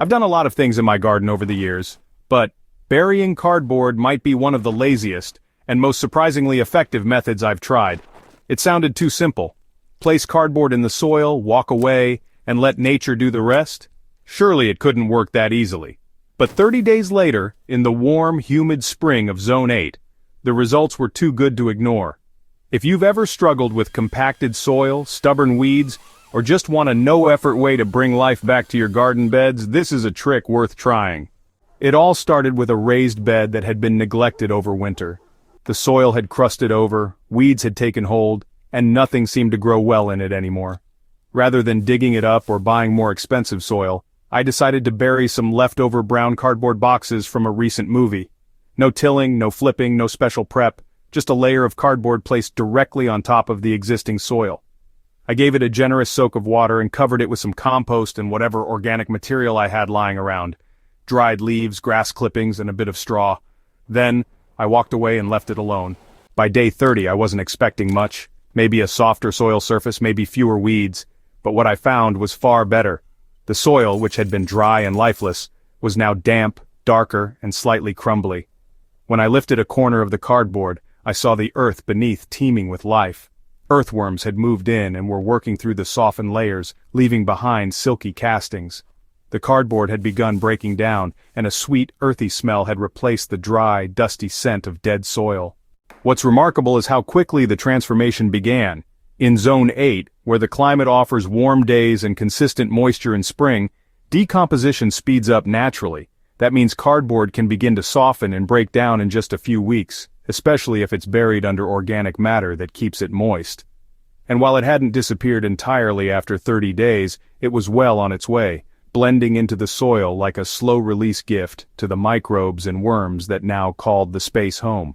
I've done a lot of things in my garden over the years, but burying cardboard might be one of the laziest and most surprisingly effective methods I've tried. It sounded too simple. Place cardboard in the soil, walk away, and let nature do the rest? Surely it couldn't work that easily. But 30 days later, in the warm, humid spring of Zone 8, the results were too good to ignore. If you've ever struggled with compacted soil, stubborn weeds, or just want a no-effort way to bring life back to your garden beds, this is a trick worth trying. It all started with a raised bed that had been neglected over winter. The soil had crusted over, weeds had taken hold, and nothing seemed to grow well in it anymore. Rather than digging it up or buying more expensive soil, I decided to bury some leftover brown cardboard boxes from a recent movie. No tilling, no flipping, no special prep, just a layer of cardboard placed directly on top of the existing soil. I gave it a generous soak of water and covered it with some compost and whatever organic material I had lying around. Dried leaves, grass clippings, and a bit of straw. Then, I walked away and left it alone. By day 30 I wasn't expecting much. Maybe a softer soil surface, maybe fewer weeds. But what I found was far better. The soil, which had been dry and lifeless, was now damp, darker, and slightly crumbly. When I lifted a corner of the cardboard, I saw the earth beneath teeming with life. Earthworms had moved in and were working through the softened layers, leaving behind silky castings. The cardboard had begun breaking down, and a sweet, earthy smell had replaced the dry, dusty scent of dead soil. What's remarkable is how quickly the transformation began. In Zone 8, where the climate offers warm days and consistent moisture in spring, decomposition speeds up naturally. That means cardboard can begin to soften and break down in just a few weeks, especially if it's buried under organic matter that keeps it moist. And while it hadn't disappeared entirely after 30 days, it was well on its way, blending into the soil like a slow-release gift to the microbes and worms that now called the space home.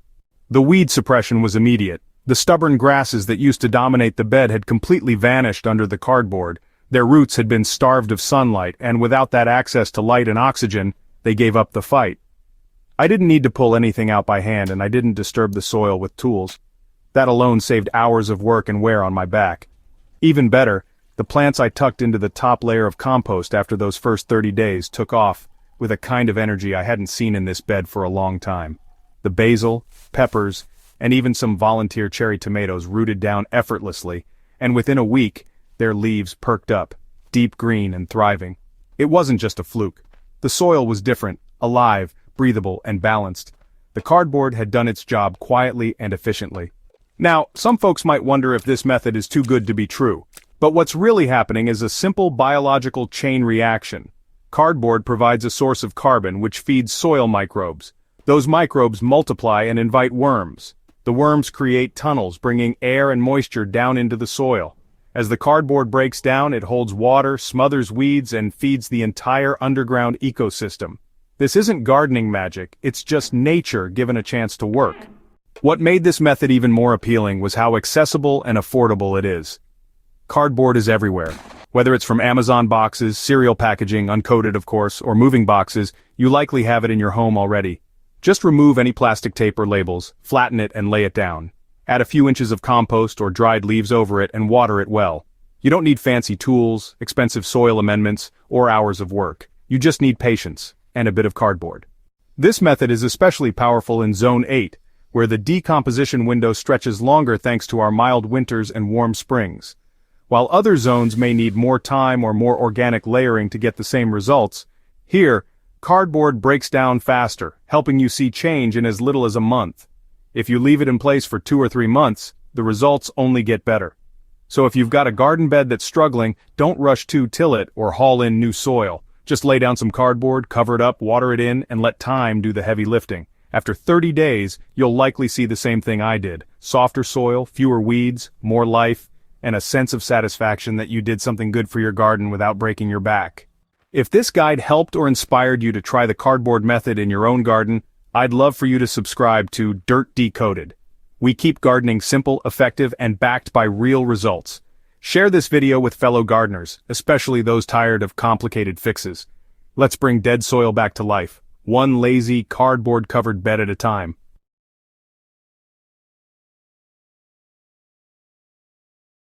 The weed suppression was immediate. The stubborn grasses that used to dominate the bed had completely vanished under the cardboard. Their roots had been starved of sunlight, and without that access to light and oxygen, they gave up the fight. I didn't need to pull anything out by hand, and I didn't disturb the soil with tools. That alone saved hours of work and wear on my back. Even better, the plants I tucked into the top layer of compost after those first 30 days took off with a kind of energy I hadn't seen in this bed for a long time. The basil, peppers, and even some volunteer cherry tomatoes rooted down effortlessly, and within a week, their leaves perked up, deep green and thriving. It wasn't just a fluke. The soil was different, alive, breathable, and balanced. The cardboard had done its job quietly and efficiently. Now, some folks might wonder if this method is too good to be true, but what's really happening is a simple biological chain reaction. Cardboard provides a source of carbon which feeds soil microbes. Those microbes multiply and invite worms. The worms create tunnels, bringing air and moisture down into the soil. As the cardboard breaks down, it holds water, smothers weeds, and feeds the entire underground ecosystem. This isn't gardening magic, it's just nature given a chance to work. What made this method even more appealing was how accessible and affordable it is. Cardboard is everywhere. Whether it's from Amazon boxes, cereal packaging, uncoated of course, or moving boxes, you likely have it in your home already. Just remove any plastic tape or labels, flatten it and lay it down. Add a few inches of compost or dried leaves over it and water it well. You don't need fancy tools, expensive soil amendments, or hours of work. You just need patience and a bit of cardboard. This method is especially powerful in Zone 8, where the decomposition window stretches longer thanks to our mild winters and warm springs. While other zones may need more time or more organic layering to get the same results, here, cardboard breaks down faster, helping you see change in as little as a month. If you leave it in place for 2 or 3 months, the results only get better. So if you've got a garden bed that's struggling, don't rush to till it or haul in new soil. Just lay down some cardboard, cover it up, water it in, and let time do the heavy lifting. After 30 days, you'll likely see the same thing I did. Softer soil, fewer weeds, more life, and a sense of satisfaction that you did something good for your garden without breaking your back. If this guide helped or inspired you to try the cardboard method in your own garden, I'd love for you to subscribe to Dirt Decoded. We keep gardening simple, effective, and backed by real results. Share this video with fellow gardeners, especially those tired of complicated fixes. Let's bring dead soil back to life, one lazy, cardboard-covered bed at a time.